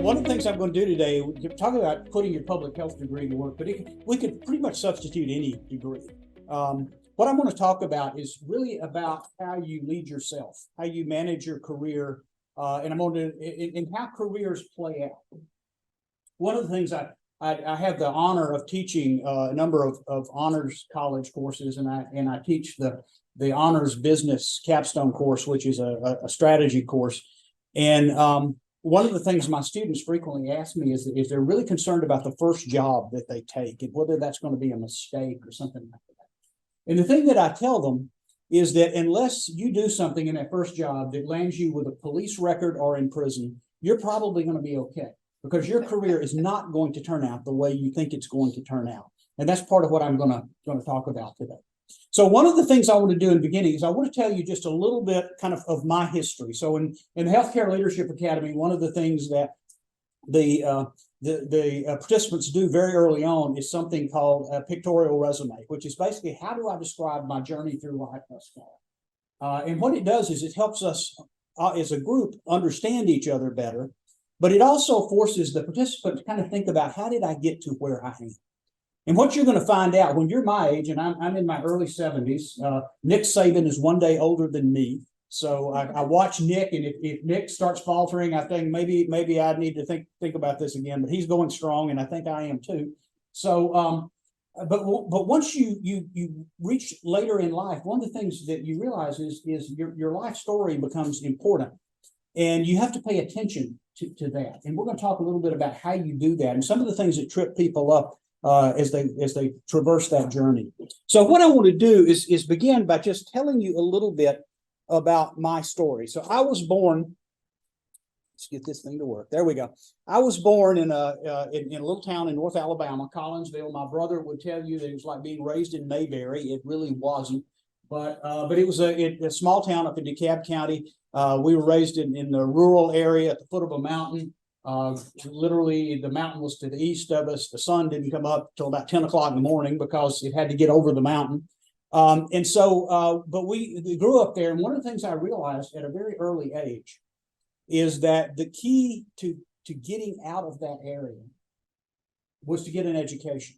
One of the things I'm going to do today, we're talking about putting your public health degree to work, but we could pretty much substitute any degree. What I'm going to talk about is really about how you lead yourself, how you manage your career, and I'm going to, and how careers play out. One of the things I have the honor of teaching a number of honors college courses, and I teach the honors business capstone course, which is a strategy course. And one of the things my students frequently ask me is they're really concerned about the first job that they take and whether that's going to be a mistake or something like that. And the thing that I tell them is that unless you do something in that first job that lands you with a police record or in prison, you're probably going to be okay, because your career is not going to turn out the way you think it's going to turn out. And that's part of what I'm going to talk about today. So one of the things I want to do in the beginning is I want to tell you just a little bit kind of my history. So in the Healthcare Leadership Academy, one of the things that the participants do very early on is something called a pictorial resume, which is basically, how do I describe my journey through life thus far? And what it does is it helps us as a group understand each other better, but it also forces the participant to kind of think about, how did I get to where I am? And what you're going to find out when you're my age, and I'm in my early 70s, Nick Saban is one day older than me. So I watch Nick, and if Nick starts faltering, I think maybe I need to think about this again. But he's going strong, and I think I am too. So, but once you reach later in life, one of the things that you realize is your life story becomes important, and you have to pay attention to that. And we're going to talk a little bit about how you do that and some of the things that trip people up as they traverse that journey. So what I want to do is begin by just telling you a little bit about my story. So I was born. Let's get this thing to work. There we go. I was born in a little town in North Alabama, Collinsville. My brother would tell you that it was like being raised in Mayberry. It really wasn't, but it was a small town up in DeKalb County. We were raised in the rural area at the foot of a mountain. Literally, the mountain was to the east of us. The sun didn't come up till about 10 o'clock in the morning because it had to get over the mountain. But we grew up there. And one of the things I realized at a very early age is that the key to getting out of that area was to get an education.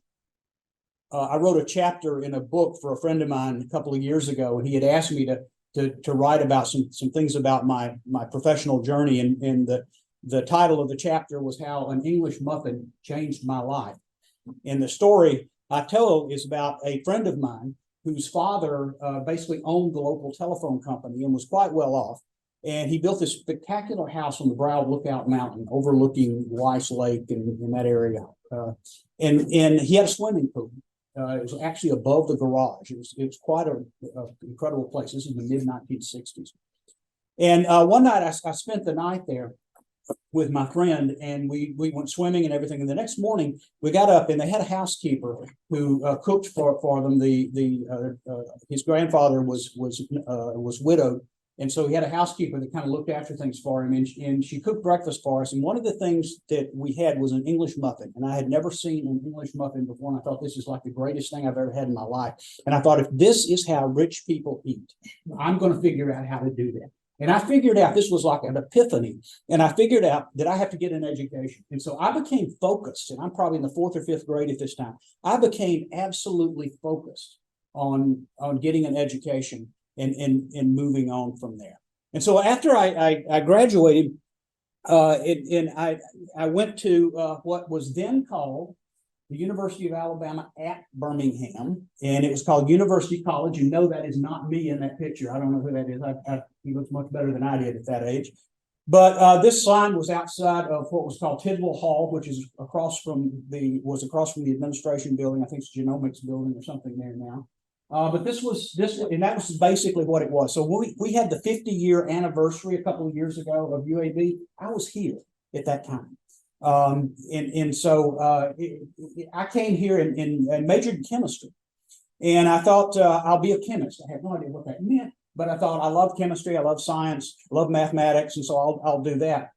I wrote a chapter in a book for a friend of mine a couple of years ago, and he had asked me to write about some things about my professional journey, and the title of the chapter was How an English Muffin Changed My Life. And the story I tell is about a friend of mine whose father basically owned the local telephone company and was quite well off. And he built this spectacular house on the brow of Lookout Mountain overlooking Weiss Lake in that area. And he had a swimming pool. It was actually above the garage. It was quite an incredible place. This is in the mid-1960s. And one night I spent the night there with my friend, and we went swimming and everything. And the next morning we got up, and they had a housekeeper who cooked for them. His grandfather was widowed, and so he had a housekeeper that kind of looked after things for him, and she cooked breakfast for us. And one of the things that we had was an English muffin, and I had never seen an English muffin before. And I thought, this is like the greatest thing I've ever had in my life. And I thought, if this is how rich people eat, I'm going to figure out how to do that. And I figured out, this was like an epiphany, and I figured out that I have to get an education. And so I became focused, and I'm probably in the 4th or 5th grade at this time. I became absolutely focused on getting an education and moving on from there. And so after I graduated, I went to what was then called the University of Alabama at Birmingham, and it was called University College. You know that is not me in that picture. I don't know who that is. He looks much better than I did at that age. But this sign was outside of what was called Tidwell Hall, which is across from the administration building. I think it's Genomics building or something there now. But this was, and that was basically what it was. So we had the 50-year anniversary a couple of years ago of UAB. I was here at that time. So I came here and majored in chemistry, and I thought I'll be a chemist. I had no idea what that meant, but I thought, I love chemistry, I love science, I love mathematics, and so I'll do that.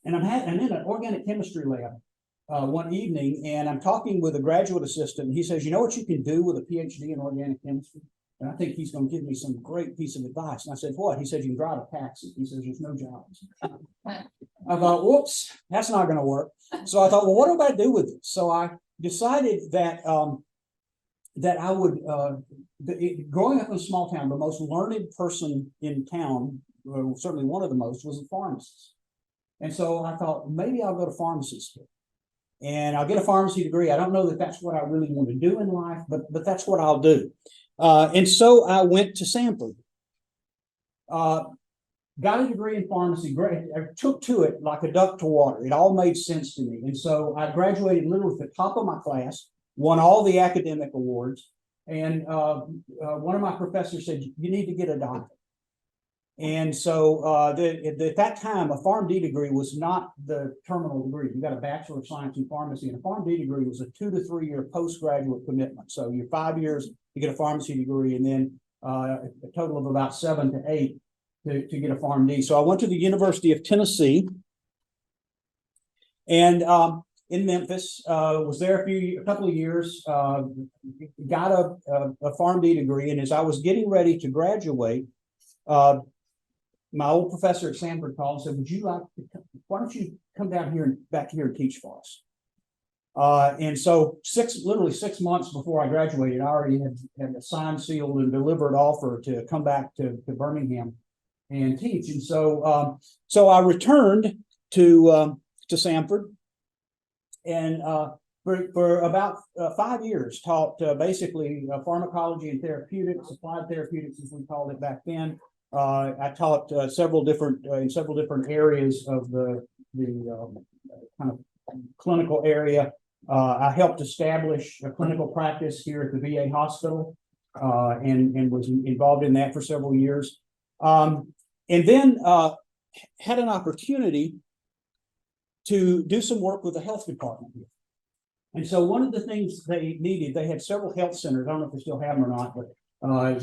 And I'm in an organic chemistry lab one evening, and I'm talking with a graduate assistant, and he says, you know what you can do with a PhD in organic chemistry? and I think he's going to give me some great piece of advice. And I said, what? He said, you can drive a taxi. He says, there's no jobs. I thought, whoops, that's not going to work. So I thought, well, what do I do with it? So I decided that that I would, growing up in a small town, the most learned person in town, certainly one of the most, was a pharmacist. And so I thought, maybe I'll go to pharmacy school and I'll get a pharmacy degree. I don't know that that's what I really want to do in life, but that's what I'll do. And so I went to Samford. Got a degree in pharmacy, I took to it like a duck to water. It all made sense to me. And so I graduated literally at the top of my class, won all the academic awards. And one of my professors said, you need to get a doctorate. And so at that time, a Pharm.D degree was not the terminal degree. You got a Bachelor of Science in Pharmacy, and a Pharm.D degree was a 2 to 3 year postgraduate commitment. So you're 5 years to get a pharmacy degree, and then a total of about 7 to 8 to get a Pharm.D. So I went to the University of Tennessee, and in Memphis, was there a couple of years, got a Pharm.D degree, and as I was getting ready to graduate, my old professor at Samford called and said, would you like to, why don't you come down here and back here and teach for us? And so literally 6 months before I graduated, I already had a signed, sealed, and delivered offer to come back to Birmingham and teach. And so so I returned to Samford, and for about 5 years taught basically pharmacology and therapeutics, applied therapeutics as we called it back then. I taught in several different areas of the kind of clinical area. I helped establish a clinical practice here at the VA hospital, and was involved in that for several years. And then had an opportunity to do some work with the health department here. And so one of the things they needed, they had several health centers. I don't know if they still have them or not, but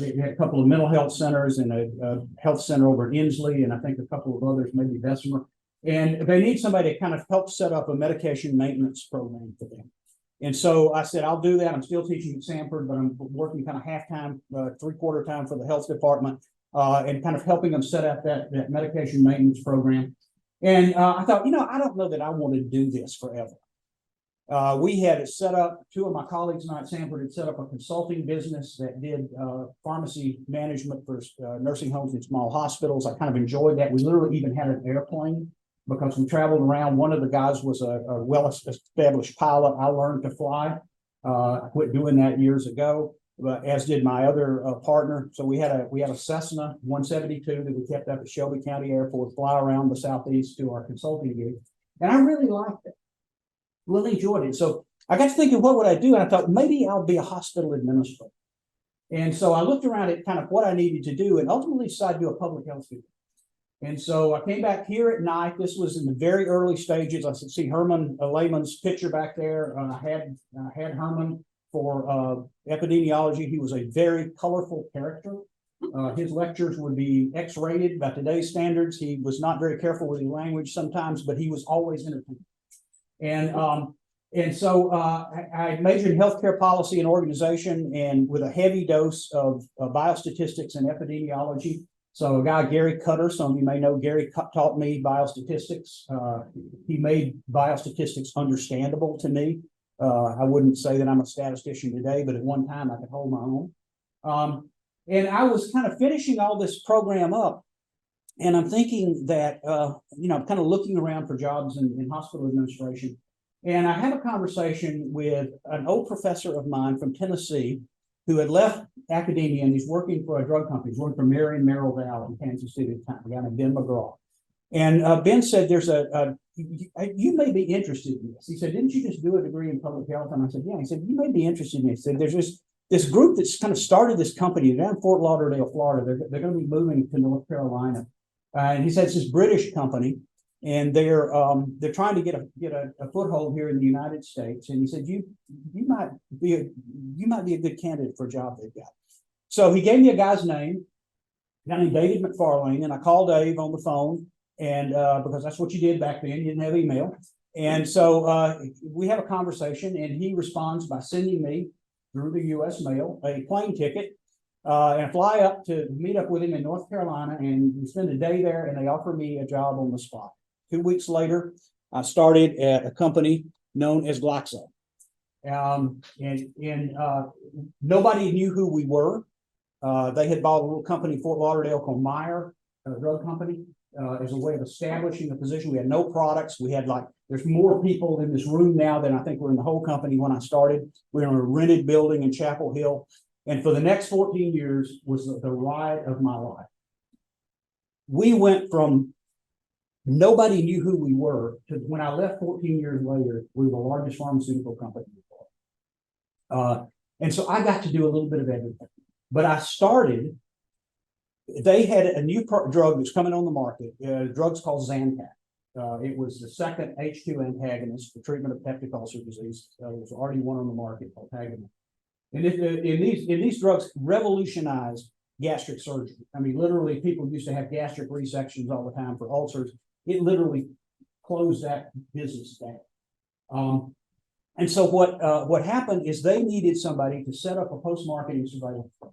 they had a couple of mental health centers and a health center over in Inslee, and I think a couple of others, maybe Bessemer. And they need somebody to kind of help set up a medication maintenance program for them. And so I said, I'll do that. I'm still teaching at Samford, but I'm working kind of half-time, three-quarter time for the health department, and kind of helping them set up that medication maintenance program. And I thought, I don't know that I want to do this forever. We had set up, two of my colleagues and I at Samford had set up a consulting business that did pharmacy management for nursing homes and small hospitals. I kind of enjoyed that. We literally even had an airplane because we traveled around. One of the guys was a well-established pilot. I learned to fly. I quit doing that years ago, as did my other partner. So we had a Cessna 172 that we kept up at Shelby County Airport, fly around the Southeast to our consulting gig. And I really liked it. Really enjoyed it. So I got to thinking, what would I do? And I thought, maybe I'll be a hospital administrator. And so I looked around at kind of what I needed to do and ultimately decided to do a public health degree. And so I came back here at night. This was in the very early stages. I could see Herman Lehman's picture back there. I had Herman for epidemiology. He was a very colorful character. His lectures would be X-rated by today's standards. He was not very careful with his language sometimes, but he was always entertaining. And so I majored in healthcare policy and organization, and with a heavy dose of biostatistics and epidemiology. So a guy, Gary Cutter, some of you may know, Gary taught me biostatistics. He made biostatistics understandable to me. I wouldn't say that I'm a statistician today, but at one time I could hold my own. And I was kind of finishing all this program up. And I'm thinking that, I'm kind of looking around for jobs in hospital administration. And I have a conversation with an old professor of mine from Tennessee who had left academia, and he's working for a drug company. He's working for Marion Merrill Val in Kansas City at the time, a guy named Ben McGraw. And Ben said, you may be interested in this. He said, didn't you just do a degree in public health? And I said, yeah. He said, you may be interested in this. He said, there's this group that's kind of started this company down in Fort Lauderdale, Florida. They're going to be moving to North Carolina. And he said it's this British company, and they're trying to get a foothold here in the United States. And he said you might be a good candidate for a job they've got. So he gave me a guy's name, a guy named David McFarlane, and I called Dave on the phone, and because that's what you did back then, you didn't have email. And so we have a conversation, and he responds by sending me through the U.S. mail a plane ticket and I fly up to meet up with him in North Carolina, and we spend a day there, and they offer me a job on the spot. 2 weeks later, I started at a company known as Glaxo. Nobody knew who we were. They had bought a little company in Fort Lauderdale called Meyer, a drug company, as a way of establishing a position. We had no products. We had there's more people in this room now than I think were in the whole company when I started. We were in a rented building in Chapel Hill. And for the next 14 years was the ride of my life. We went from nobody knew who we were to when I left 14 years later, we were the largest pharmaceutical company. And so I got to do a little bit of everything. But I started, they had a new drug that's coming on the market. The drug's called Zantac. It was the second H2 antagonist for treatment of peptic ulcer disease. There was already one on the market called Tagamet. And these drugs revolutionized gastric surgery. I mean, literally, people used to have gastric resections all the time for ulcers. It literally closed that business down. And so what happened is they needed somebody to set up a post-marketing surveillance program.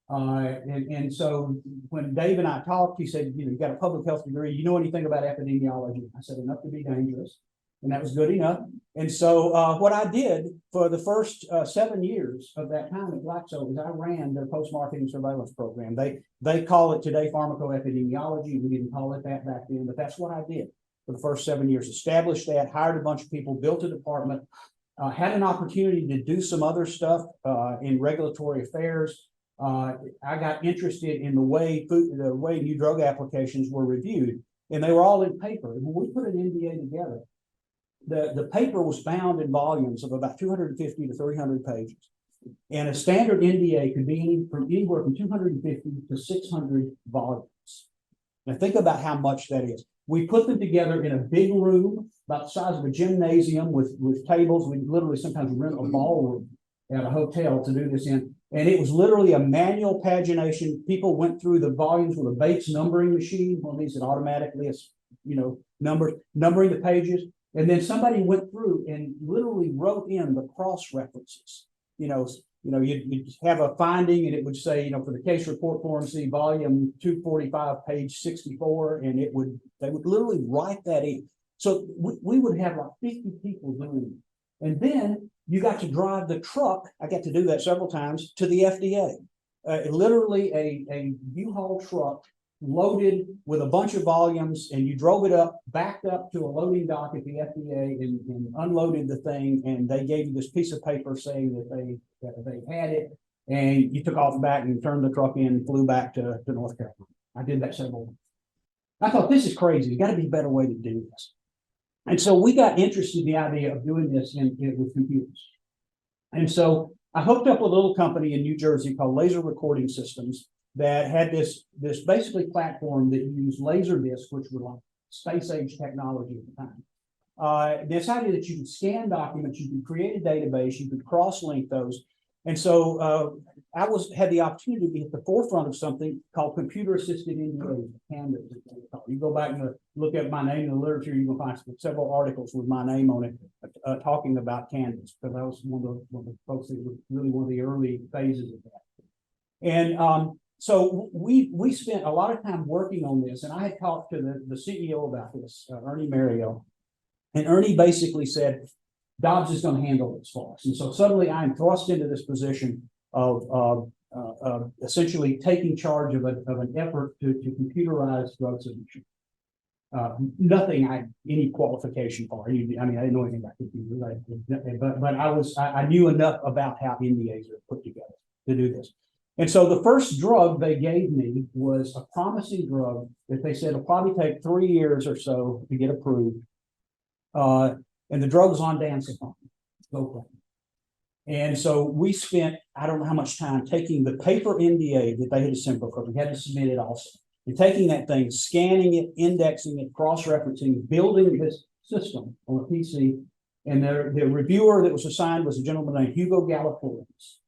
And so when Dave and I talked, he said, you got a public health degree. You know anything about epidemiology? I said, enough to be dangerous. And that was good enough. And so what I did for the first 7 years of that time at Glaxo is I ran their post-marketing surveillance program. They call it today pharmacoepidemiology. We didn't call it that back then, but that's what I did for the first 7 years. Established that, hired a bunch of people, built a department, had an opportunity to do some other stuff in regulatory affairs. I got interested in the way new drug applications were reviewed, and they were all in paper. And when we put an NDA together, the paper was bound in volumes of about 250 to 300 pages. And a standard NDA could be anywhere from 250 to 600 volumes. Now think about how much that is. We put them together in a big room, about the size of a gymnasium with tables. We literally sometimes rent a ballroom at a hotel to do this in. And it was literally a manual pagination. People went through the volumes with a Bates numbering machine, one of these that automatically is, numbering the pages. And then somebody went through and literally wrote in the cross references. You'd have a finding and it would say, for the case report form, see volume 245, page 64, and they would literally write that in. So we would have like 50 people doing it. And then you got to drive the truck. I got to do that several times to the FDA. Literally a U-Haul truck loaded with a bunch of volumes, and you drove it backed up to a loading dock at the FDA and unloaded the thing, and they gave you this piece of paper saying that they had it, and you took off back and turned the truck in and flew back to North Carolina. I did that several times. I thought, this is crazy. There's got to be a better way to do this. And so we got interested in the idea of doing this with computers. And so I hooked up with a little company in New Jersey called Laser Recording Systems that had this basically platform that used laser discs, which were like space age technology at the time. This idea that you could scan documents, you could create a database, you could cross-link those. And so I had the opportunity to be at the forefront of something called computer-assisted NDAs, CANDAs. You go back and look at my name in the literature, you can find several articles with my name on it talking about CANDAs, because I was one of the folks that was really one of the early phases of that. And so we spent a lot of time working on this, and I had talked to the CEO about this, Ernie Mario, and Ernie basically said, Dobbs is going to handle this for us. And so suddenly I'm thrust into this position of essentially taking charge of an effort to computerize drug submission. Nothing I had any qualification for. I didn't know anything about computers, but I knew enough about how NDAs are put together to do this. And so the first drug they gave me was a promising drug that they said will probably take 3 years or so to get approved. And the drug was on Dancepon. And so we spent, I don't know how much time, taking the paper NDA that they had assembled, because we had to submit it also, and taking that thing, scanning it, indexing it, cross-referencing, building this system on a PC. And the reviewer that was assigned was a gentleman named Hugo Gallipolis.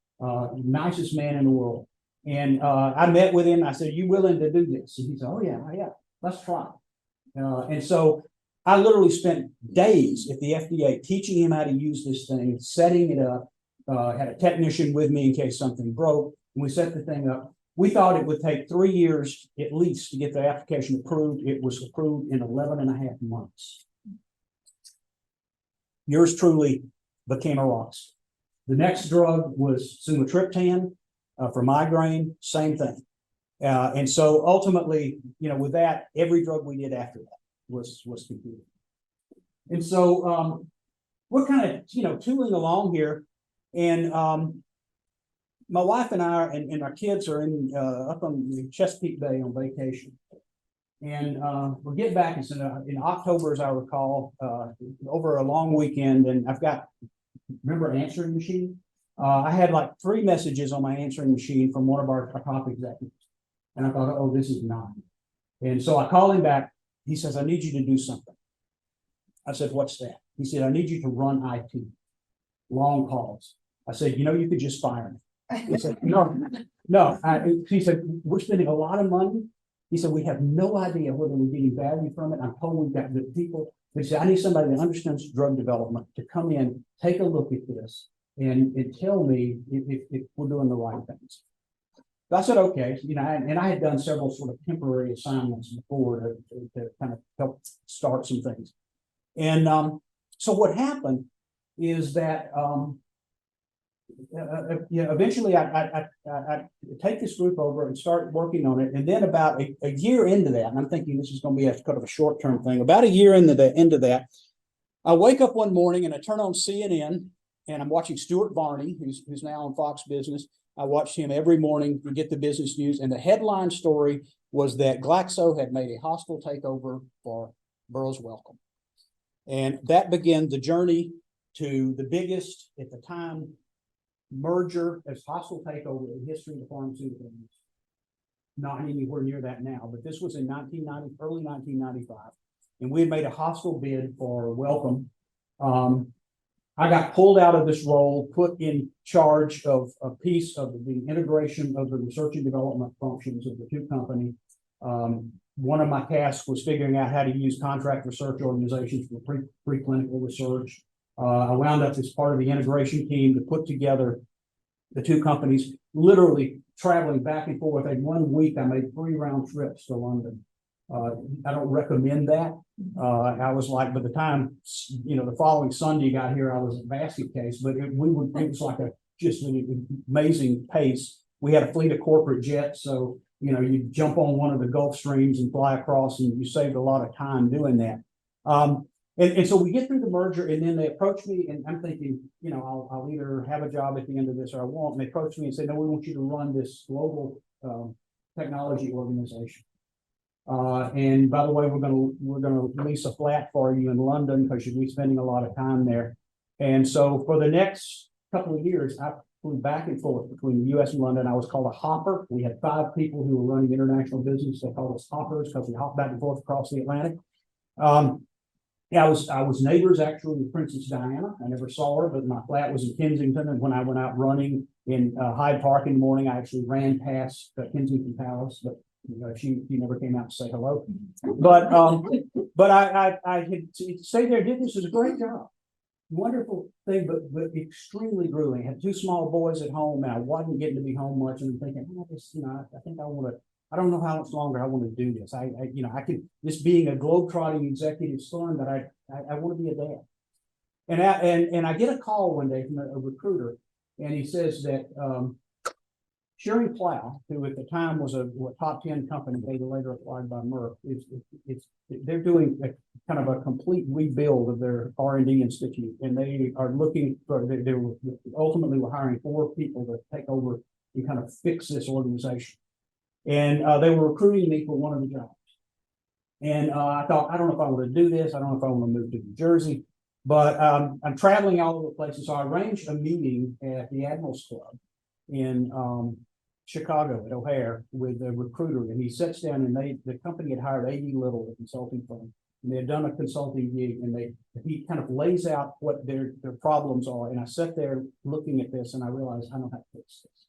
Nicest man in the world. And I met with him. I said, "You willing to do this?" And he said, "Oh yeah, let's try." And so I literally spent days at the FDA teaching him how to use this thing, setting it up. Had a technician with me in case something broke. and we set the thing up. We thought it would take 3 years at least to get the application approved. It was approved in 11 and a half months. Yours truly became a rock star. The next drug was sumatriptan for migraine, same thing. And so ultimately, with that, every drug we did after that was completed. And so we're kind of, tooling along here. And my wife and I and our kids are up on the Chesapeake Bay on vacation. And we'll get back. It's in October, as I recall, over a long weekend. And I've got, remember, an answering machine? I had like 3 messages on my answering machine from one of our top executives. And I thought, oh, this is not. And so I called him back. He says, I need you to do something. I said, what's that? He said, I need you to run IT. Long calls. I said, you could just fire me. He said, no. He said, we're spending a lot of money. He said, we have no idea whether we're getting value from it. I'm told we've got good people. He said, I need somebody that understands drug development to come in, take a look at this, and tell me if we're doing the right things. So I said, okay, and I had done several sort of temporary assignments before to kind of help start some things. And so what happened is that eventually I take this group over and start working on it. And then about a year into that, and I'm thinking this is going to be kind of a short-term thing, about a year into that, I wake up one morning and I turn on CNN and I'm watching Stuart Varney, who's now on Fox Business. I watched him every morning to get the business news. And the headline story was that Glaxo had made a hostile takeover for Burroughs Wellcome. And that began the journey to the biggest, at the time, merger as hostile takeover in the history of the pharmaceutical industry. Not anywhere near that now, but this was in early 1995. And we had made a hostile bid for Wellcome. I got pulled out of this role, put in charge of a piece of the integration of the research and development functions of the two companies. One of my tasks was figuring out how to use contract research organizations for preclinical research. I wound up as part of the integration team to put together the two companies, literally traveling back and forth. In 1 week, I made 3 round trips to London. I don't recommend that. I was like, by the time, the following Sunday got here, I was a basket case, but it was like just an amazing pace. We had a fleet of corporate jets. So, you jump on one of the Gulf Streams and fly across, and you saved a lot of time doing that. And so we get through the merger, and then they approach me, and I'm thinking, I'll either have a job at the end of this or I won't. And they approach me and say, no, we want you to run this global technology organization. And by the way, we're gonna lease a flat for you in London because you'll be spending a lot of time there. And so for the next couple of years, I flew back and forth between the U.S. and London. I was called a hopper. We had 5 people who were running international business. They called us hoppers because we hopped back and forth across the Atlantic. I was neighbors actually with Princess Diana. I never saw her, but my flat was in Kensington. And when I went out running in Hyde Park in the morning, I actually ran past Kensington Palace, but she never came out to say hello. But I had stayed there, did this. It was a great job. Wonderful thing, but extremely grueling. I had 2 small boys at home, and I wasn't getting to be home much. And I'm thinking, I think I want to. I don't know how much longer I want to do this. I can. This being a globetrotting executive fun, but I want to be a dad. And I get a call one day from a recruiter, and he says that Shearing Plow, who at the time was a top 10 company, they were later acquired by Merck, they're doing a kind of a complete rebuild of their R&D institute, and they are looking for. They were ultimately hiring 4 people to take over and kind of fix this organization. And they were recruiting me for one of the jobs. And I thought, I don't know if I want to do this. I don't know if I want to move to New Jersey, but I'm traveling all over the places. So I arranged a meeting at the Admirals Club in Chicago at O'Hare with a recruiter. And he sits down, and the company had hired A.D. Little, a consulting firm. And they had done a consulting gig, and he kind of lays out what their problems are. And I sat there looking at this, and I realized I don't have to fix this.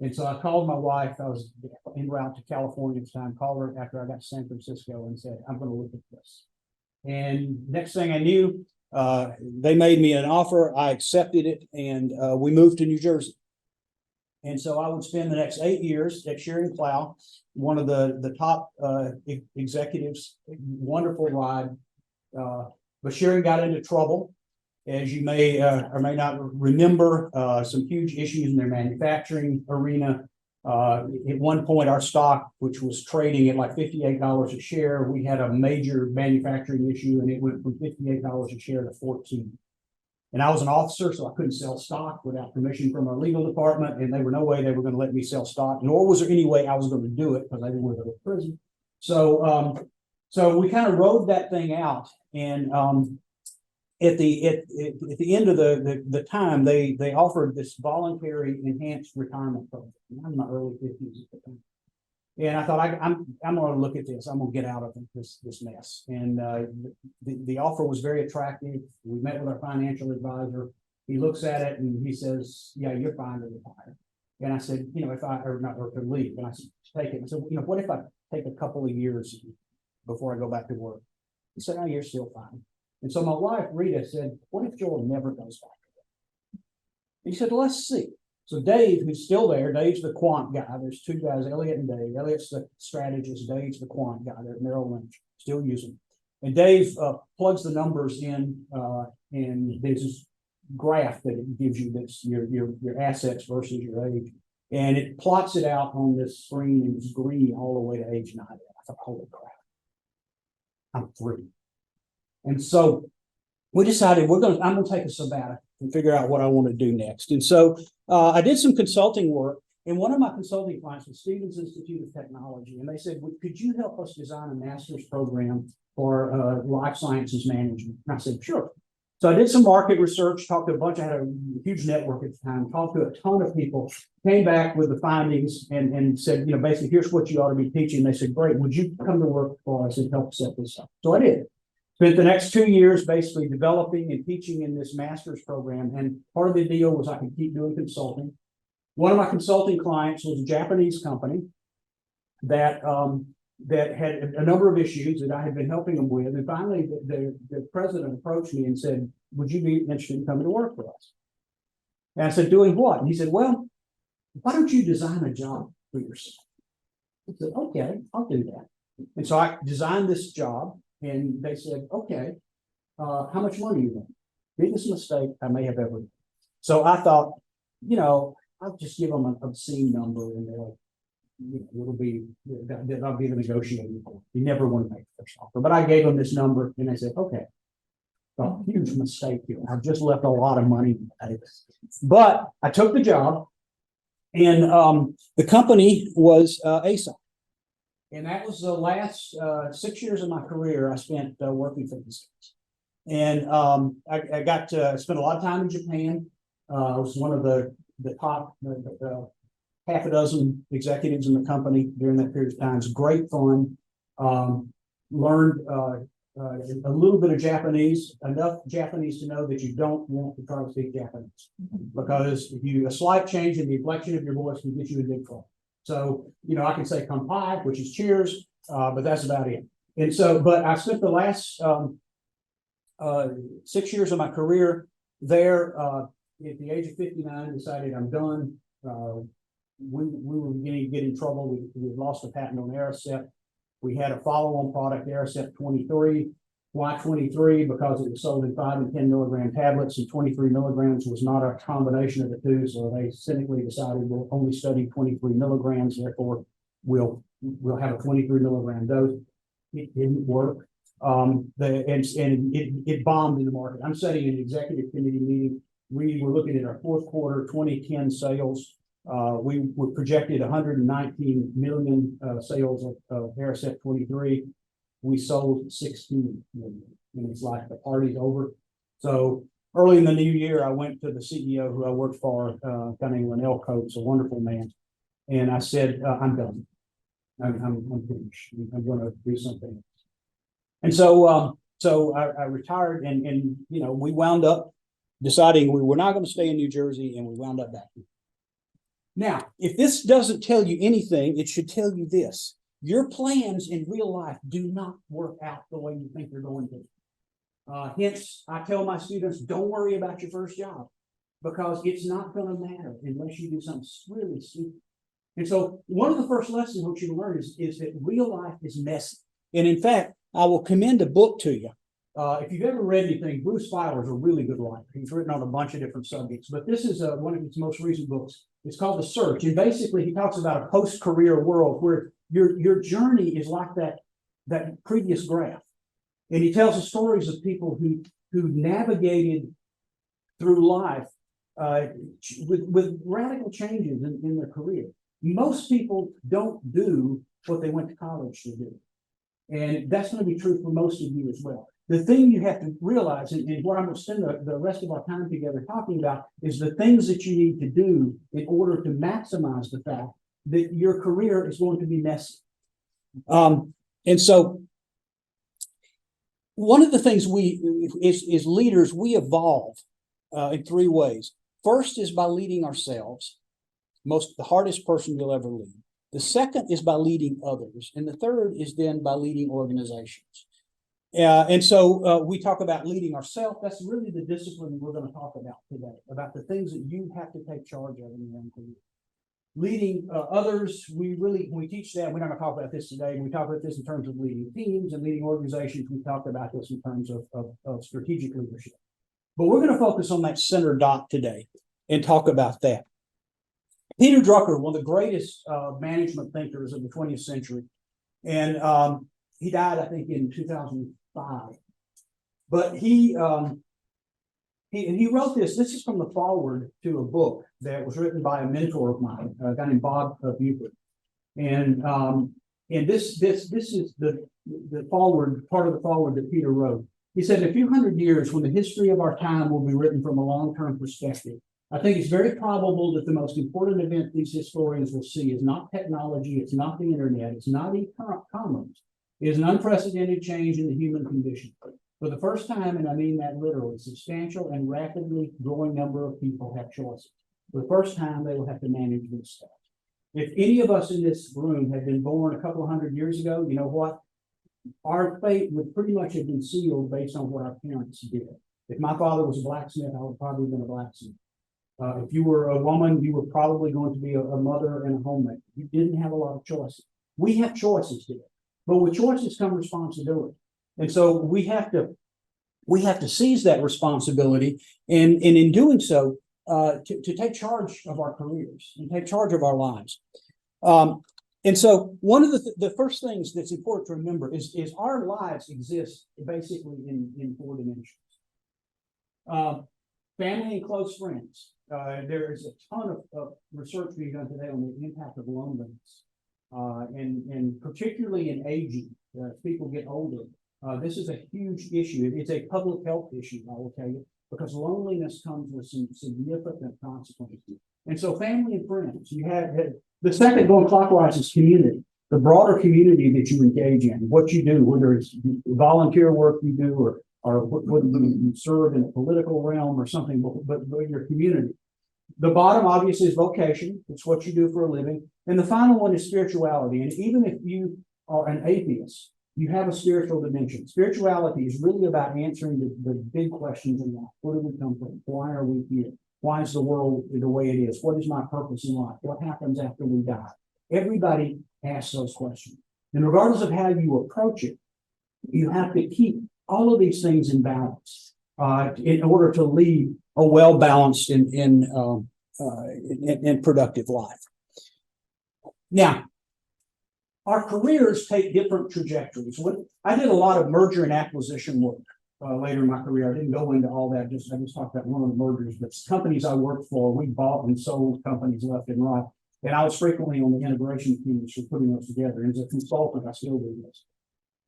And so I called my wife. I was en route to California at the time. Called her after I got to San Francisco and said, I'm going to look at this. And next thing I knew, they made me an offer. I accepted it, and we moved to New Jersey. And so I would spend the next 8 years at Shearing Plow, one of the top executives, wonderful ride. But Shearing got into trouble, as you may or may not remember, some huge issues in their manufacturing arena. At one point, our stock, which was trading at like $58 a share, we had a major manufacturing issue, and it went from $58 a share to $14. And I was an officer, so I couldn't sell stock without permission from our legal department, and there were no way they were going to let me sell stock, nor was there any way I was going to do it because I didn't want to go to prison. So, so we kind of rode that thing out, and at the end of the time, they offered this voluntary enhanced retirement program. I'm in my early 50s at the time. And I thought, I'm going to look at this. I'm going to get out of this mess. And the offer was very attractive. We met with our financial advisor. He looks at it and he says, "Yeah, you're fine to retire." And I said, "You know, if I or not or to leave," and I said, "Take it." And so, you know, what if I take a couple of years before I go back to work? He said, "Oh, you're still fine." And so my wife Rita said, "What if Joel never goes back to work?" He said, "Let's see." So Dave, who's still there, Dave's the quant guy. There's two guys, Elliot and Dave. Elliot's the strategist. Dave's the quant guy. They're at Merrill Lynch, still using. And Dave plugs the numbers in, and there's this graph that it gives you that's your assets versus your age, and it plots it out on this screen, and it's green all the way to age 90. I thought, holy crap, I'm free. And so we decided I'm gonna take a sabbatical and figure out what I want to do next. And so I did some consulting work, and one of my consulting clients was Stevens Institute of Technology, and they said, "Could you help us design a master's program for life sciences management?" And I said, "Sure." So I did some market research, talked to a bunch. I had a huge network at the time, talked to a ton of people, came back with the findings, and said, you know, basically, here's what you ought to be teaching. They said, "Great, would you come to work for us and help set this up?" So I did. Spent the next 2 years basically developing and teaching in this master's program. And part of the deal was I could keep doing consulting. One of my consulting clients was a Japanese company that that had a number of issues that I had been helping them with. And finally, the president approached me and said, "Would you be interested in coming to work for us?" And I said, "Doing what?" And he said, "Well, why don't you design a job for yourself?" I said, "Okay, I'll do that." And so I designed this job. And they said, "Okay, how much money you want?" Biggest mistake I may have ever done. So I thought, you know, I'll just give them an obscene number, and they'll, you know, it'll be I'll be the negotiating point. You never want to make the first offer, but I gave them this number, and they said, "Okay." A huge mistake here. I've just left a lot of money on the table. But I took the job, and the company was ASON. And that was the last 6 years of my career I spent working for these guys. And I got to spend a lot of time in Japan. I was one of the top half a dozen executives in the company during that period of time. It was great fun. Learned a little bit of Japanese, enough Japanese to know that you don't want to try to speak Japanese, because a slight change in the inflection of your voice can get you in big trouble. So, you know, I can say "kanpai," which is cheers, but that's about it. And so, but I spent the last 6 years of my career there. At the age of 59, decided I'm done. We were beginning to get in trouble. We lost a patent on Aricept. We had a follow-on product, Aricept 23. Why 23? Because it was sold in 5 and 10 milligram tablets, and 23 milligrams was not a combination of the two. So they cynically decided we'll only study 23 milligrams. Therefore, we'll have a 23 milligram dose. It didn't work. It bombed in the market. I'm sitting in an executive committee meeting. We were looking at our fourth quarter 2010 sales. We were projected 119 million sales of Aricept 23. We sold 16 million, and it's like the party's over. So early in the new year, I went to the CEO who I worked for, a guy named Linnell Coates, a wonderful man, and I said, "I'm done. I'm finished. I'm going to do something else." And so, I retired, and you know, we wound up deciding we were not going to stay in New Jersey, and we wound up back here. Now, if this doesn't tell you anything, it should tell you this: your plans in real life do not work out the way you think they're going to. Hence, I tell my students, don't worry about your first job. because it's not going to matter unless you do something really stupid. And so one of the first lessons I want you to learn is that real life is messy. And in fact, I will commend a book to you. If you've ever read anything, Bruce Feiler's a really good writer. He's written on a bunch of different subjects, but this is one of his most recent books. It's called The Search. And basically he talks about a post-career world where your journey is like that previous graph. And he tells the stories of people who navigated through life with radical changes in their career. Most people don't do what they went to college to do. And that's going to be true for most of you as well. The thing you have to realize, and what I'm going to spend the rest of our time together talking about, is the things that you need to do in order to maximize the fact that your career is going to be messy. And so one of the things as leaders, we evolve in three ways. First is by leading ourselves, the hardest person you'll ever lead. The second is by leading others. And the third is then by leading organizations. And so we talk about leading ourselves. That's really the discipline we're going to talk about today, about the things that you have to take charge of in your own career. Leading others, when we teach that, we're not going to talk about this today. We talk about this in terms of leading teams and leading organizations. We talk about this in terms of strategic leadership. But we're going to focus on that center dot today and talk about that. Peter Drucker, one of the greatest management thinkers of the 20th century, and he died, I think, in 2005. But he wrote this. This is from the foreword to a book that was written by a mentor of mine, a guy named Bob Buford. And this is the foreword, part of the foreword that Peter wrote. He said, in a few hundred years, when the history of our time will be written from a long-term perspective, I think it's very probable that the most important event these historians will see is not technology, it's not the internet, it's not e-commerce. It is an unprecedented change in the human condition. For the first time, and I mean that literally, a substantial and rapidly growing number of people have choices. For the first time, they will have to manage this stuff. If any of us in this room had been born a couple of hundred years ago, you know what? Our fate would pretty much have been sealed based on what our parents did. If my father was a blacksmith, I would probably have been a blacksmith. If you were a woman, you were probably going to be a mother and a homemaker. You didn't have a lot of choices. We have choices today, but with choices come responsibility. And so we have to seize that responsibility, and in doing so, to take charge of our careers and take charge of our lives. And so one of the first things that's important to remember is our lives exist basically in four dimensions. Family and close friends. There is a ton of research being done today on the impact of loneliness, and particularly in aging, as people get older. This is a huge issue. It's a public health issue, I will tell you, because loneliness comes with some significant consequences. And so family and friends, you have the second going clockwise is community, the broader community that you engage in, what you do, whether it's volunteer work you do or whether you serve in a political realm or something, but your community. The bottom, obviously, is vocation. It's what you do for a living. And the final one is spirituality. And even if you are an atheist, you have a spiritual dimension. Spirituality is really about answering the big questions in life. Where do we come from? Why are we here? Why is the world the way it is? What is my purpose in life? What happens after we die? Everybody asks those questions. And regardless of how you approach it, you have to keep all of these things in balance in order to lead a well-balanced and productive life. Now, our careers take different trajectories. I did a lot of merger and acquisition work later in my career. I didn't go into all that. I just talked about one of the mergers, but companies I worked for, we bought and sold companies left and right. And I was frequently on the integration teams for putting those together. And as a consultant, I still do this.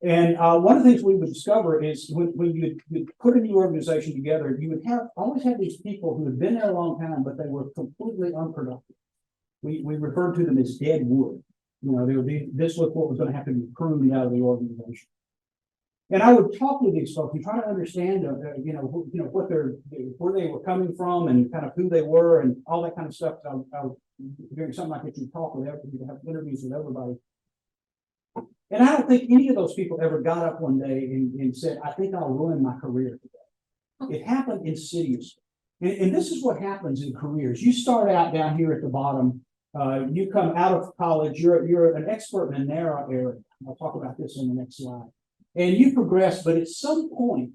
And one of the things we would discover is when you put a new organization together, you would always have these people who had been there a long time, but they were completely unproductive. We referred to them as dead wood. You know, this was what was going to have to be pruned out of the organization. And I would talk with these folks and try to understand, what where they were coming from and kind of who they were and all that kind of stuff. I was doing something like that. You talk with everybody, you have interviews with everybody. And I don't think any of those people ever got up one day and said, I think I'll ruin my career today. It happened insidiously. And this is what happens in careers. You start out down here at the bottom. You come out of college. You're an expert in a narrow area. I'll talk about this in the next slide. And you progress, but at some point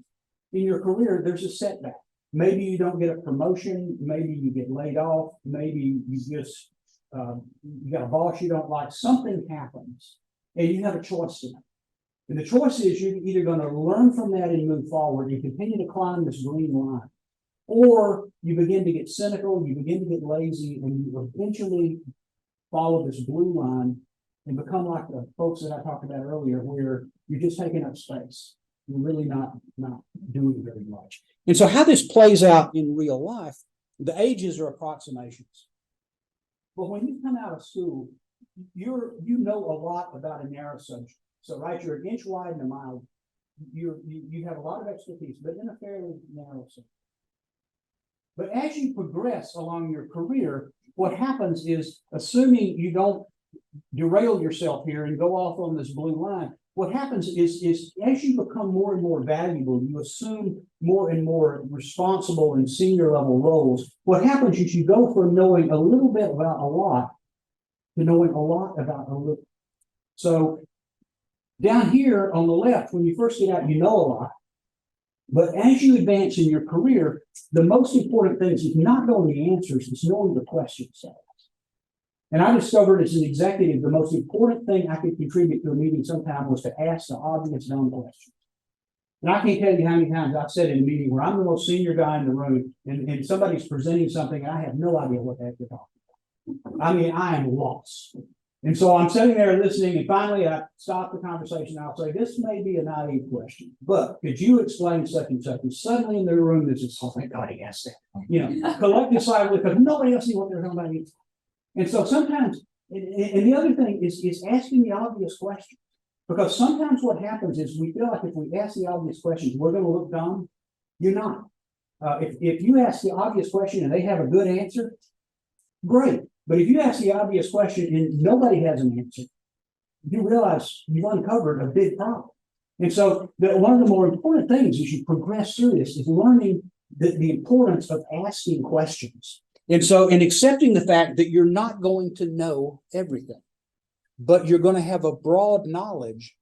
in your career, there's a setback. Maybe you don't get a promotion. Maybe you get laid off. Maybe you just you got a boss you don't like. Something happens, and you have a choice to make. And the choice is you're either going to learn from that and move forward and continue to climb this green line, or you begin to get cynical, you begin to get lazy, and you eventually follow this blue line and become like the folks that I talked about earlier, where you're just taking up space. You're really not doing very much. And so how this plays out in real life, the ages are approximations. But when you come out of school, you know a lot about a narrow subject. So, right, you're an inch wide and a mile. You have a lot of expertise, but in a fairly narrow subject. But as you progress along your career, what happens is, assuming you don't derail yourself here and go off on this blue line, what happens is as you become more and more valuable, you assume more and more responsible and senior level roles. What happens is you go from knowing a little bit about a lot to knowing a lot about a little. So down here on the left, when you first get out, you know a lot. But as you advance in your career, the most important thing is not knowing the answers, it's knowing the questions. And I discovered as an executive, the most important thing I could contribute to a meeting sometime was to ask the obvious known questions. And I can't tell you how many times I've said in a meeting where I'm the most senior guy in the room and somebody's presenting something and I have no idea what the heck they're talking about. I mean, I am lost. And so I'm sitting there listening, and finally I stop the conversation. I'll say, this may be a naive question, but could you explain such and such? And suddenly in the room, there's this, oh, thank God he asked that. You know, collective silence because nobody else knew what they're talking about. And so sometimes, and the other thing is asking the obvious question. Because sometimes what happens is we feel like if we ask the obvious questions, we're going to look dumb. You're not. If you ask the obvious question and they have a good answer, great. But if you ask the obvious question and nobody has an answer, you realize you've uncovered a big problem. And so one of the more important things as you progress through this is learning the importance of asking questions. And so in accepting the fact that you're not going to know everything, but you're going to have a broad knowledge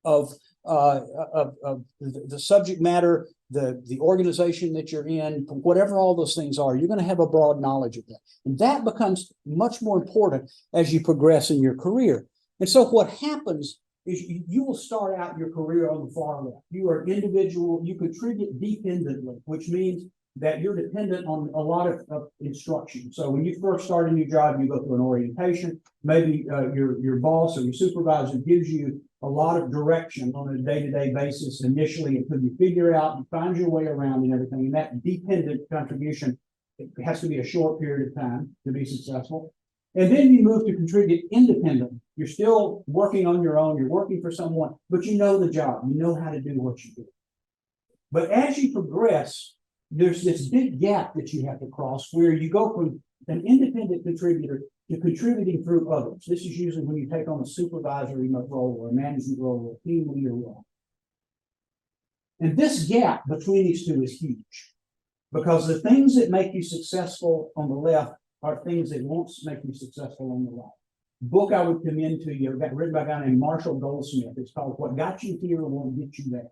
of the subject matter, the organization that you're in, whatever all those things are, you're going to have a broad knowledge of that. And that becomes much more important as you progress in your career. And so what happens is you will start out your career on the far left. You are individual, you contribute dependently, which means that you're dependent on a lot of instruction. So when you first start a new job, you go through an orientation. Maybe your boss or your supervisor gives you a lot of direction on a day-to-day basis initially until you figure out and find your way around and everything. And that dependent contribution, it has to be a short period of time to be successful. And then you move to contribute independently. You're still working on your own. You're working for someone, but you know the job. You know how to do what you do. But as you progress, there's this big gap that you have to cross where you go from an independent contributor to contributing through others. This is usually when you take on a supervisory role or a management role or a team leader role. And this gap between these two is huge because the things that make you successful on the left are things that won't make you successful on the right. Book I would commend to you, written by a guy named Marshall Goldsmith. It's called What Got You Here Won't Get You There.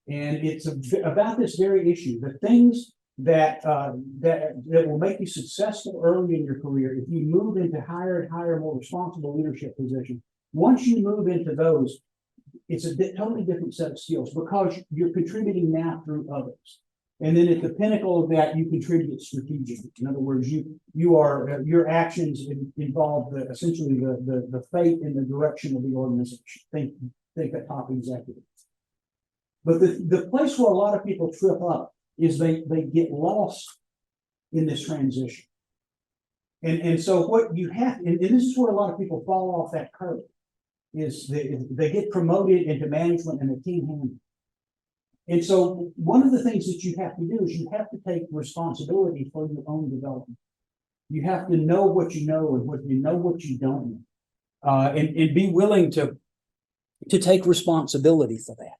And it's about this very issue, the things that will make you successful early in your career. If you move into higher and higher, more responsible leadership positions, once you move into those, it's a totally different set of skills because you're contributing now through others. And then at the pinnacle of that, you contribute strategically. In other words, you are your actions involve essentially the fate and the direction of the organization. Think that top executive. But the place where a lot of people trip up is they get lost in this transition. And so what you have, and this is where a lot of people fall off that curve, is they get promoted into management and a team handler. And so one of the things that you have to do is you have to take responsibility for your own development. You have to know what you know and what you don't know, and be willing to take responsibility for that.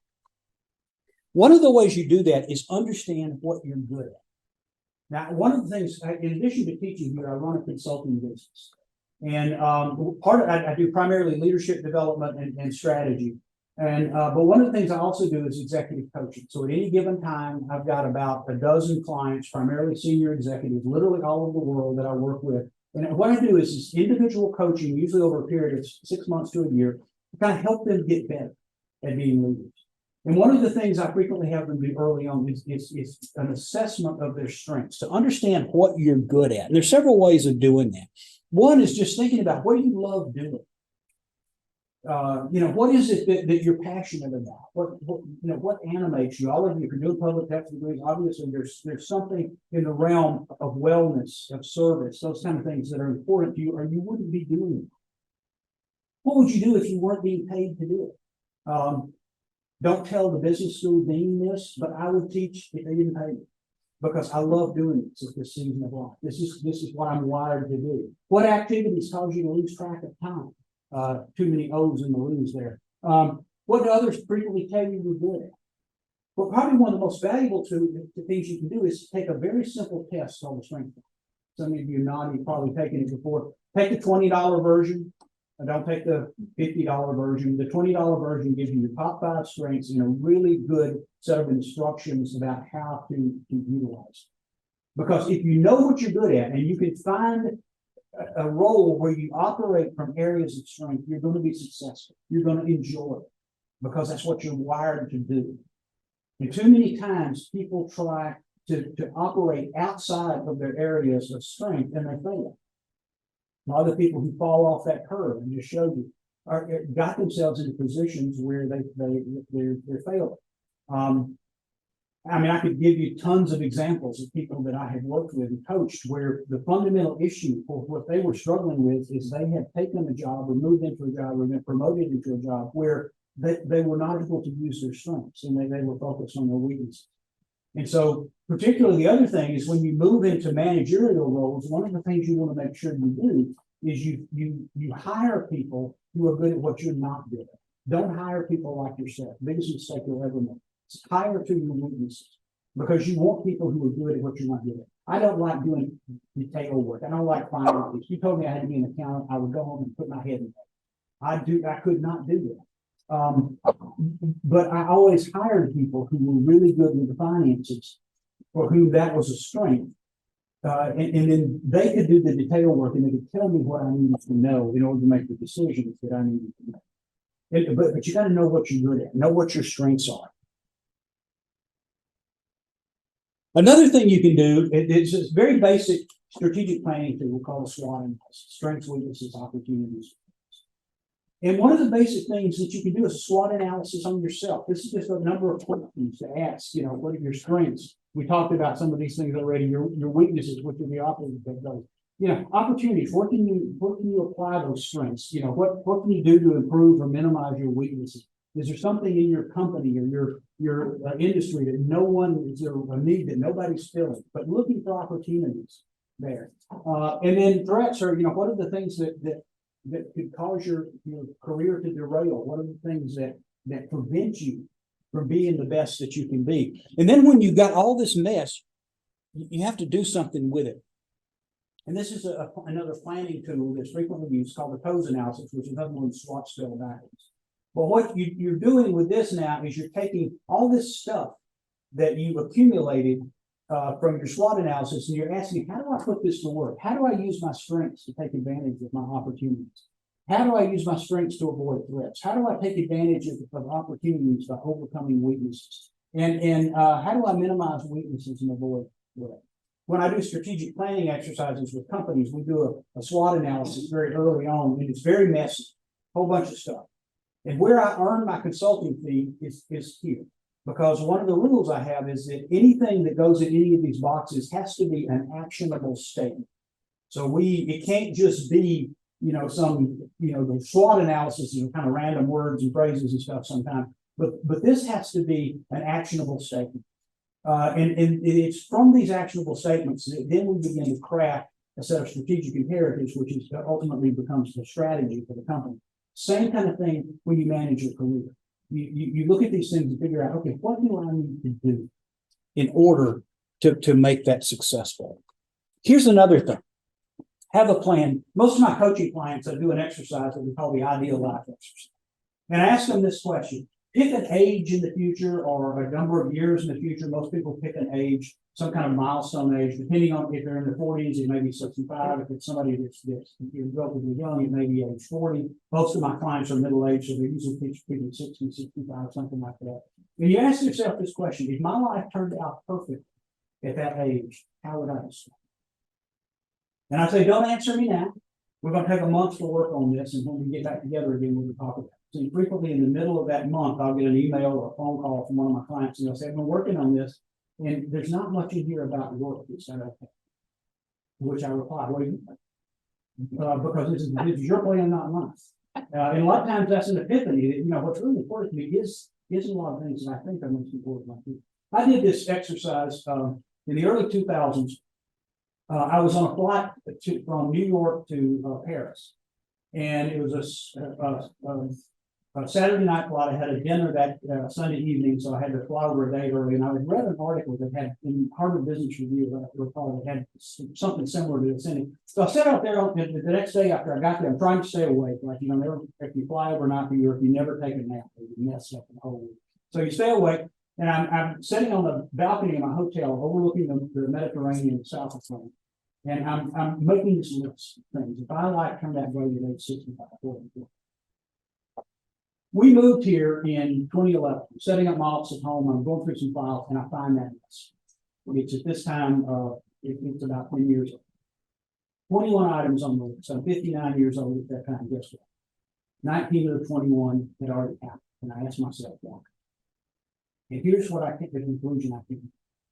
One of the ways you do that is understand what you're good at. Now, one of the things, in addition to teaching here, I run a consulting business. And I do primarily leadership development and strategy. And but one of the things I also do is executive coaching. So at any given time, I've got about a dozen clients, primarily senior executives, literally all over the world that I work with. And what I do is individual coaching, usually over a period of 6 months to a year, to kind of help them get better at being leaders. And one of the things I frequently have them do early on is an assessment of their strengths, to understand what you're good at. And there's several ways of doing that. One is just thinking about what do you love doing? What is it that you're passionate about? What animates you? All of you, if you're doing public health degrees, obviously there's something in the realm of wellness, of service, those kind of things that are important to you, or you wouldn't be doing it. What would you do if you weren't being paid to do it? Don't tell the business school dean this, but I would teach if they didn't pay me, because I love doing this at this season of life. This is what I'm wired to do. What activities cause you to lose track of time? Too many O's in the lose there. What do others frequently tell you you're good at? Well, probably one of the most valuable things you can do is take a very simple test called the strength test. Some of you nodding, you've probably taken it before. Take the $20 version. Don't take the $50 version. The $20 version gives you your top 5 strengths and a really good set of instructions about how to utilize. Because if you know what you're good at and you can find a role where you operate from areas of strength, you're going to be successful. You're going to enjoy it because that's what you're wired to do. And too many times people try to operate outside of their areas of strength and they fail. A lot of the people who fall off that curve and just showed you got themselves into positions where they're failing. I could give you tons of examples of people that I have worked with and coached where the fundamental issue for what they were struggling with is they had taken a job or moved into a job or been promoted into a job where they were not able to use their strengths and they were focused on their weaknesses. And so particularly the other thing is when you move into managerial roles, one of the things you want to make sure you do is you hire people who are good at what you're not good at. Don't hire people like yourself. Biggest mistake you'll ever make. Hire to your weaknesses because you want people who are good at what you're not good at. I don't like doing detail work. I don't like finding. If you told me I had to be an accountant, I would go home and put my head in that. I could not do that. But I always hired people who were really good with the finances, for whom that was a strength. And then they could do the detail work and they could tell me what I needed to know in order to make the decisions that I needed to make. But you got to know what you're good at, know what your strengths are. Another thing you can do, it's a very basic strategic planning tool called a SWOT analysis, strengths, weaknesses, opportunities. And one of the basic things that you can do is a SWOT analysis on yourself. This is just a number of questions to ask, what are your strengths? We talked about some of these things already, your weaknesses, which are the opposite of those. Opportunities, where can you apply those strengths? What can you do to improve or minimize your weaknesses? Is there something in your company or your industry that no one is there a need that nobody's filling, but looking for opportunities there? And then threats are, what are the things that could cause your career to derail? What are the things that prevent you from being the best that you can be? And then when you've got all this mess, you have to do something with it. And this is another planning tool that's frequently used called the TOES analysis, which is another one SWOT spelled backwards. But what you're doing with this now is you're taking all this stuff that you've accumulated from your SWOT analysis, and you're asking, how do I put this to work? How do I use my strengths to take advantage of my opportunities? How do I use my strengths to avoid threats? How do I take advantage of opportunities by overcoming weaknesses? And how do I minimize weaknesses and avoid threats? When I do strategic planning exercises with companies, we do a SWOT analysis very early on, and it's very messy, a whole bunch of stuff. And where I earn my consulting fee is here. Because one of the rules I have is that anything that goes in any of these boxes has to be an actionable statement. So it can't just be, the SWOT analysis is kind of random words and phrases and stuff sometimes. But this has to be an actionable statement. And it's from these actionable statements that then we begin to craft a set of strategic imperatives, which is ultimately becomes the strategy for the company. Same kind of thing when you manage your career. You look at these things and figure out, okay, what do I need to do in order to make that successful. Here's another thing. Have a plan. Most of my coaching clients, I do an exercise that we call the ideal life exercise. And I ask them this question. Pick an age in the future or a number of years in the future. Most people pick an age, some kind of milestone age, depending on if they're in their 40s, it may be 65. If it's somebody that's relatively young, it may be age 40. Most of my clients are middle-aged, so they're usually picking 60, 65, something like that. And you ask yourself this question, if my life turned out perfect at that age, how would I describe it? And I say, don't answer me now. We're going to take a month to work on this, and when we get back together again, we'll talk about it. So frequently in the middle of that month, I'll get an email or a phone call from one of my clients, and they'll say, I've been working on this, and there's not much in here about work. It's not okay. Which I reply, what do you think? Because this is your plan, not mine. And a lot of times that's an epiphany that, you know, what's really important to me is a lot of things that I think are most important. Like this. I did this exercise in the early 2000s. I was on a flight from New York to Paris, and it was a Saturday night flight. I had a dinner that Sunday evening, so I had to fly over a day early. And I had read an article that had in Harvard Business Review, I recall, that had something similar to this in it. So I sat out there the next day after I got there. I'm trying to stay awake, like, you know, never, if you fly overnight to Europe, you never take a nap, you mess up the whole week. So you stay awake, and I'm sitting on the balcony of my hotel, overlooking the Mediterranean south of France. And I'm making this list of things. If I like turn that way at age 65, 44. We moved here in 2011, setting up my office at home. I'm going through some files, and I find that list. It's at this time, it's about 10 years old. 21 items on the list. I'm 59 years old at that time. Guess what? 19 of the 21 had already happened. And I asked myself why. And here's what I think the conclusion I think.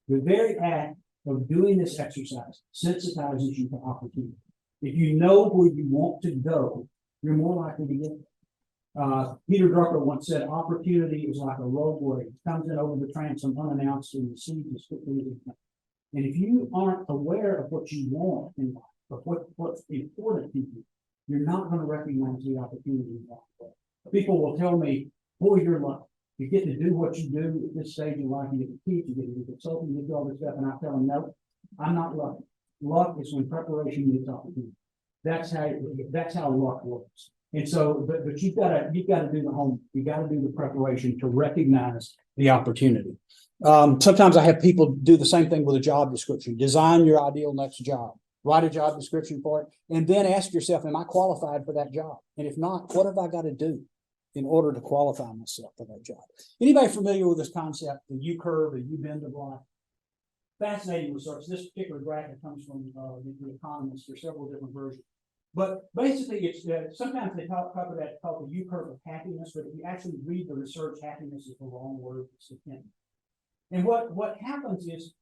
The very act of doing this exercise sensitizes you to opportunity. If you know where you want to go, you're more likely to get there. Peter Drucker once said, opportunity is like a roadway. It comes in over the transom unannounced and received as quickly as it can. And if you aren't aware of what you want in life, of what's important to you, you're not going to recognize the opportunity. People will tell me, boy, you're lucky. You get to do what you do at this stage in life. You get to teach, you get to do consulting, you get to do all this stuff. And I tell them, no, I'm not lucky. Luck is when preparation meets opportunity. That's how luck works. And so, but you've got to do the homework. You got to do the preparation to recognize the opportunity. Sometimes I have people do the same thing with a job description. Design your ideal next job. Write a job description for it, and then ask yourself, am I qualified for that job? And if not, what have I got to do in order to qualify myself for that job? Anybody familiar with this concept, the U-curve, the U-bend of life? Fascinating research. This particular graphic comes from the Economist. There's several different versions. But basically, it's sometimes they cover that called the U-curve of happiness, but if you actually read the research, happiness is the wrong word. It's contentment. And what happens is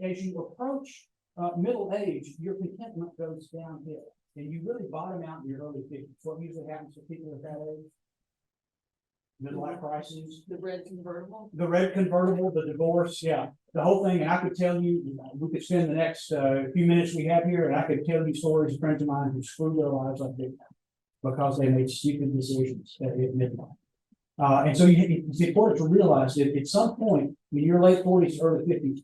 as you approach middle age, your contentment goes downhill, and you really bottom out in your early 50s. What usually happens to people at that age? Midlife crises. The red convertible. The red convertible, the divorce, yeah, the whole thing. And I could tell you, we could spend the next few minutes we have here, and I could tell you stories of friends of mine who screwed their lives up big time because they made stupid decisions at midlife. And so it's important to realize that at some point in your late 40s, early 50s,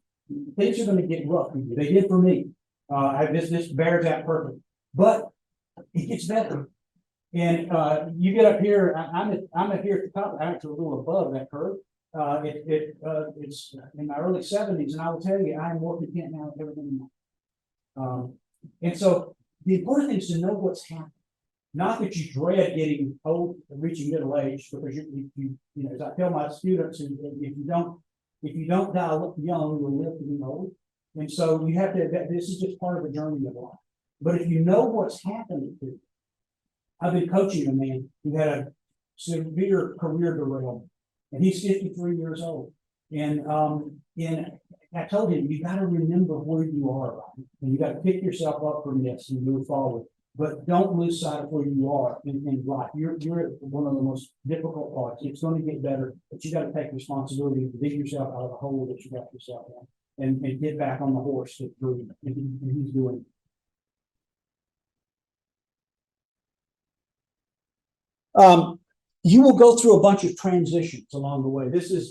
things are going to get rough. They did for me. This bears out perfect, but it gets better. And you get up here. I'm up here at the top. I'm actually a little above that curve. It's in my early 70s, and I will tell you, I am more content now than ever been in my life. And so the important thing is to know what's happening. Not that you dread getting old, reaching middle age, because you know, as I tell my students, if you don't die young, you'll live to be old. And so you have to. This is just part of the journey of life. But if you know what's happening to you, I've been coaching a man who had a severe career derailment, and he's 53 years old. And I told him, you got to remember where you are, right? And you got to pick yourself up from this and move forward. But don't lose sight of where you are in life. You're at one of the most difficult parts. It's going to get better, but you got to take responsibility to dig yourself out of the hole that you got yourself in, and get back on the horse to prove it. And he's doing it. you will go through a bunch of transitions along the way. This is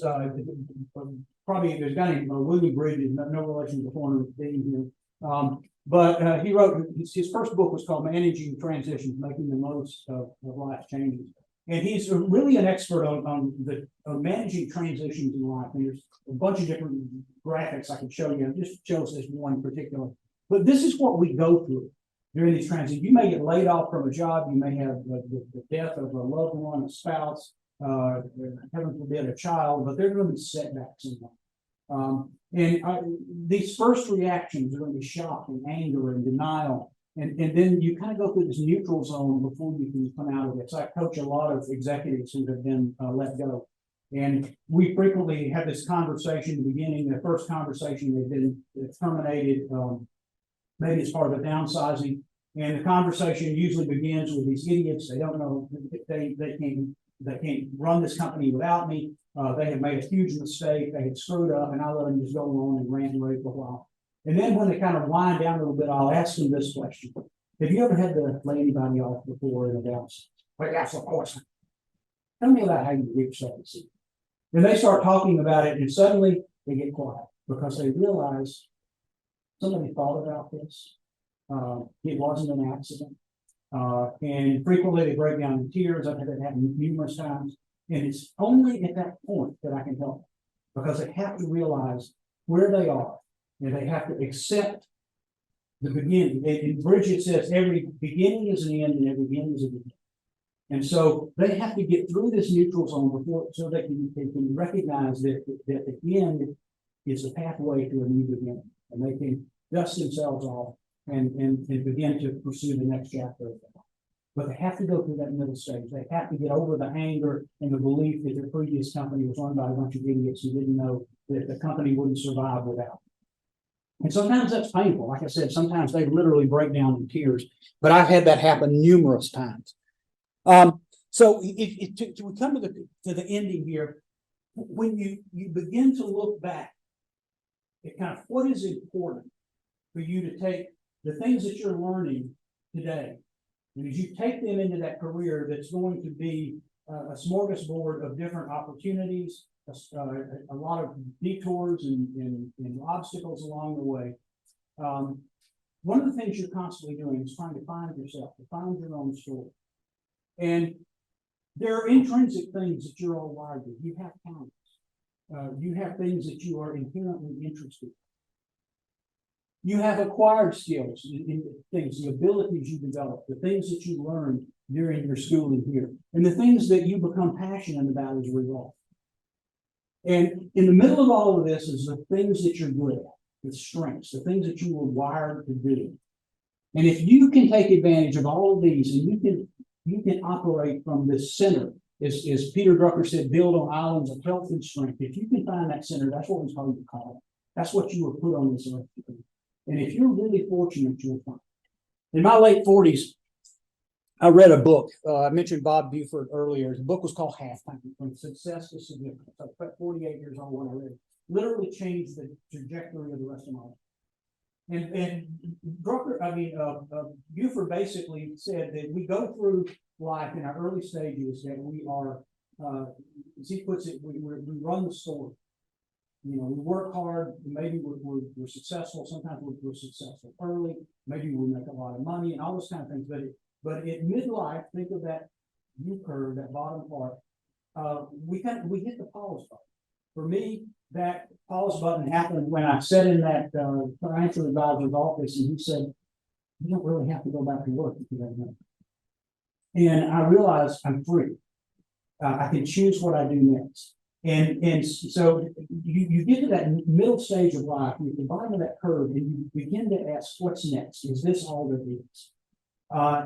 probably there's a guy named William Bridges, no relation to Pharm.D here. But he wrote his first book was called Managing Transitions, Making the Most of Life Changes. And he's really an expert on managing transitions in life. And there's a bunch of different graphics I can show you. It just shows this one particular. But this is what we go through during these transitions. You may get laid off from a job. You may have the death of a loved one, a spouse, heaven forbid, a child, but there are going to be setbacks in life. These first reactions are going to be shock and anger and denial. And then you kind of go through this neutral zone before you can come out of it. So I coach a lot of executives who have been let go. And we frequently have this conversation in the beginning, the first conversation they've been terminated, maybe as part of a downsizing. And the conversation usually begins with these idiots. They don't know, they can't run this company without me. They have made a huge mistake. They had screwed up, and I let them just go on and rant and rave for a while. And then when they kind of wind down a little bit, I'll ask them this question. Have you ever had to lay anybody off before in a downside? Well, yes, of course. Tell me about how you reach that decision. And they start talking about it, and suddenly they get quiet because they realize somebody thought about this. It wasn't an accident. And frequently they break down in tears. I've had that happen numerous times. And it's only at that point that I can help them, because they have to realize where they are, and they have to accept the beginning. And Bridget says every beginning is an end and every end is a beginning. And so they have to get through this neutral zone before, so they can recognize that the end is the pathway to a new beginning, and they can dust themselves off and begin to pursue the next chapter of their life. But they have to go through that middle stage. They have to get over the anger and the belief that their previous company was run by a bunch of idiots who didn't know that the company wouldn't survive without them. And sometimes that's painful. Like I said, sometimes they literally break down in tears, but I've had that happen numerous times. So if we come to the ending here, when you begin to look back at kind of what is important for you to take the things that you're learning today, and as you take them into that career that's going to be a smorgasbord of different opportunities, a lot of detours and obstacles along the way. One of the things you're constantly doing is trying to find yourself, to find your own story. And there are intrinsic things that you're all wired with. You have talents. You have things that you are inherently interested in. You have acquired skills in things, the abilities you develop, the things that you learned during your schooling here, and the things that you become passionate about as a result. And in the middle of all of this is the things that you're good at, the strengths, the things that you were wired to do. And if you can take advantage of all of these, and you can operate from this center, as Peter Drucker said, build on islands of health and strength. If you can find that center, that's what we call your calling. That's what you were put on this earth to do. And if you're really fortunate, you'll find. In my late 40s, I read a book. I mentioned Bob Buford earlier. The book was called Halftime, From Success to Significance. I was about 48 years old when I read it. Literally changed the trajectory of the rest of my life. And Drucker, Buford basically said that we go through life in our early stages that we are, as he puts it, we run the story. You know, we work hard. Maybe we're successful. Sometimes we're successful early. Maybe we make a lot of money and all those kind of things. But at midlife, think of that U curve, that bottom part. We hit the pause button. For me, that pause button happened when I sat in that financial advisor's office, and he said, "You don't really have to go back to work if you don't know." And I realized I'm free. I can choose what I do next. And so you get to that middle stage of life, you're at the bottom of that curve, and you begin to ask, what's next? Is this all there is?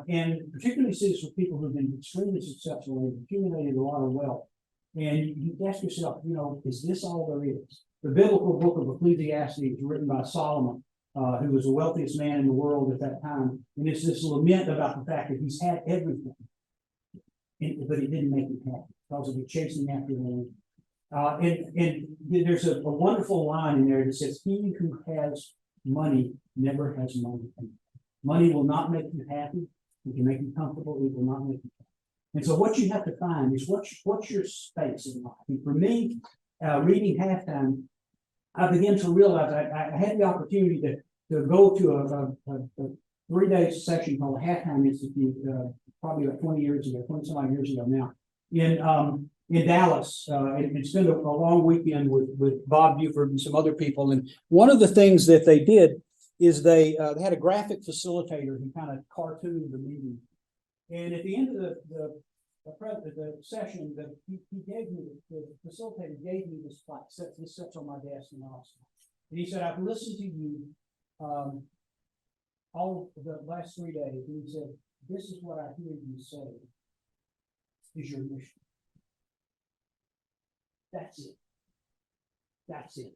And particularly see this with people who've been extremely successful and accumulated a lot of wealth. And you ask yourself, you know, is this all there is? The biblical book of Ecclesiastes was written by Solomon, who was the wealthiest man in the world at that time. And it's this lament about the fact that he's had everything, but he didn't make it happen because of the chasing after the and there's a wonderful line in there that says, "He who has money never has money. Money will not make you happy. It can make you comfortable. It will not make you happy." And so what you have to find is what's your space in life. And for me, reading Halftime, I began to realize I had the opportunity to go to a 3-day session called Halftime Institute, probably about 20 some odd years ago now, in Dallas, and spent a long weekend with Bob Buford and some other people. And one of the things that they did is they had a graphic facilitator who kind of cartooned the meeting. And at the end of the session, he gave me, the facilitator gave me this plaque. This sits on my desk in the office. And he said, I've listened to you all the last 3 days. And he said, this is what I hear you say is your mission. That's it. That's it.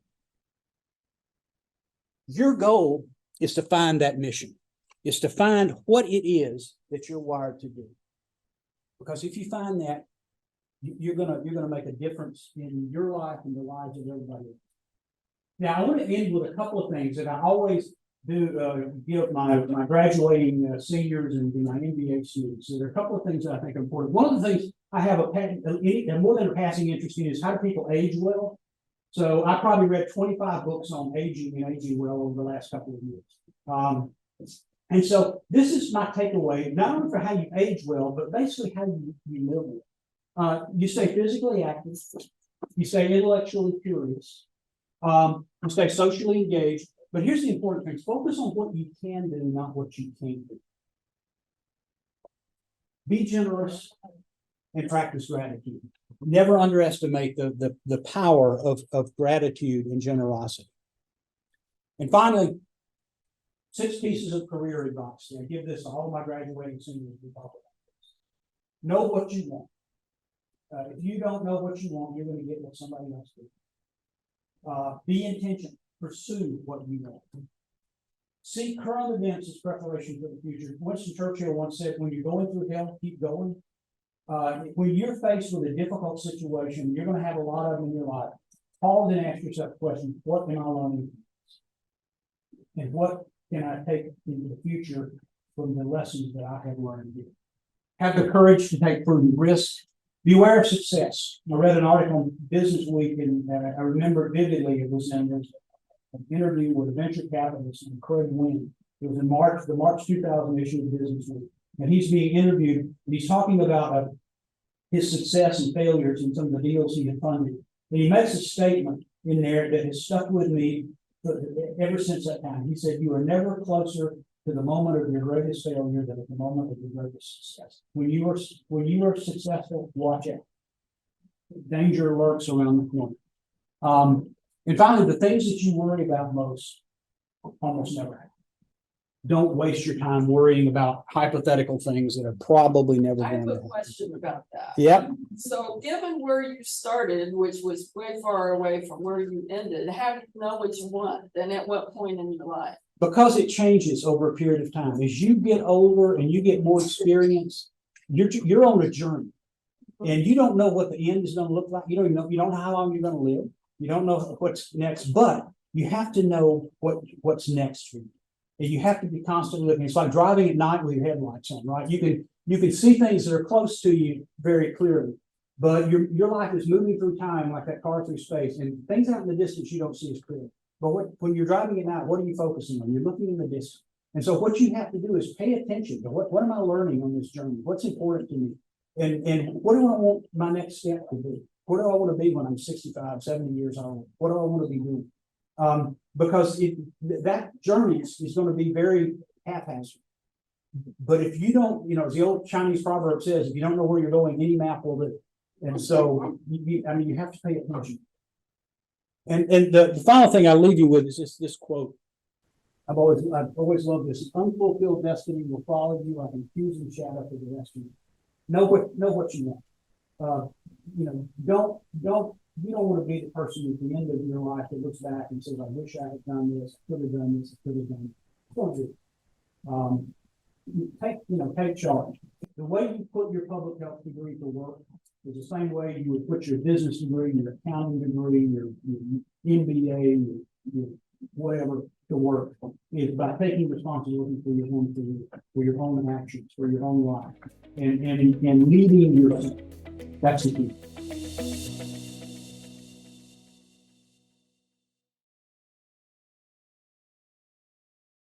Your goal is to find that mission, is to find what it is that you're wired to do. Because if you find that, you're gonna make a difference in your life and the lives of everybody else. Now, I want to end with a couple of things that I always do give my graduating seniors and my MBA students. So there are a couple of things that I think are important. One of the things I have a more than a passing interest in is how do people age well. So I probably read 25 books on aging and aging well over the last couple of years. And so this is my takeaway, not only for how you age well, but basically how you live well. You stay physically active, you stay intellectually curious, you stay socially engaged. But here's the important thing: focus on what you can do, not what you can't do. Be generous and practice gratitude. Never underestimate the power of gratitude and generosity. And finally, 6 pieces of career advice. I give this to all my graduating seniors. We talk about this. Know what you want. If you don't know what you want, you're going to get what somebody else does. Be intentional. Pursue what you want. See current events as preparation for the future. Winston Churchill once said, when you're going through hell, keep going. When you're faced with a difficult situation, you're going to have a lot of them in your life. Pause and ask yourself the question, what can I learn? And what can I take into the future from the lessons that I have learned here? Have the courage to take prudent risks. Beware of success. I read an article in Business Week, and I remember vividly it was in an interview with a venture capitalist, Craig Wynn. It was in the March 2000 issue of Business Week. And he's being interviewed, and he's talking about his success and failures in some of the deals he had funded. And he makes a statement in there that has stuck with me ever since that time. He said, you are never closer to the moment of your greatest failure than at the moment of your greatest success. When you are successful, watch out. Danger lurks around the corner. And finally, the things that you worry about most almost never happen. Don't waste your time worrying about hypothetical things that are probably never going to happen. I have a question about that. Yep. So given where you started, which was way far away from where you ended, how do you know what you want? And at what point in your life? Because it changes over a period of time. As you get older and you get more experience, you're on a journey. And you don't know what the end is going to look like. You don't know how long you're going to live. You don't know what's next, but you have to know what's next for you. And you have to be constantly looking. It's like driving at night with your headlights on, right? You can see things that are close to you very clearly, but your life is moving through time like that car through space, and things out in the distance you don't see as clearly. But when you're driving at night, what are you focusing on? You're looking in the distance. And so what you have to do is pay attention to what am I learning on this journey? What's important to me? And what do I want my next step to be? What do I want to be when I'm 65, 70 years old? What do I want to be doing? Because that journey is going to be very haphazard. But if you don't, as the old Chinese proverb says, if you don't know where you're going, any map will do. And so, you have to pay attention. And the final thing I'll leave you with is this quote. I've always loved this. Unfulfilled destiny will follow you like an accusing shadow for the rest of you. Know what you want. You don't want to be the person at the end of your life that looks back and says, I wish I had done this, could have done this, could have done this. Don't do it. Take charge. The way you put your public health degree to work is the same way you would put your business degree, your accounting degree, your MBA, your whatever. to work is by taking responsibility for your own career, for your own actions, for your own life, and leading yourself. That's the key.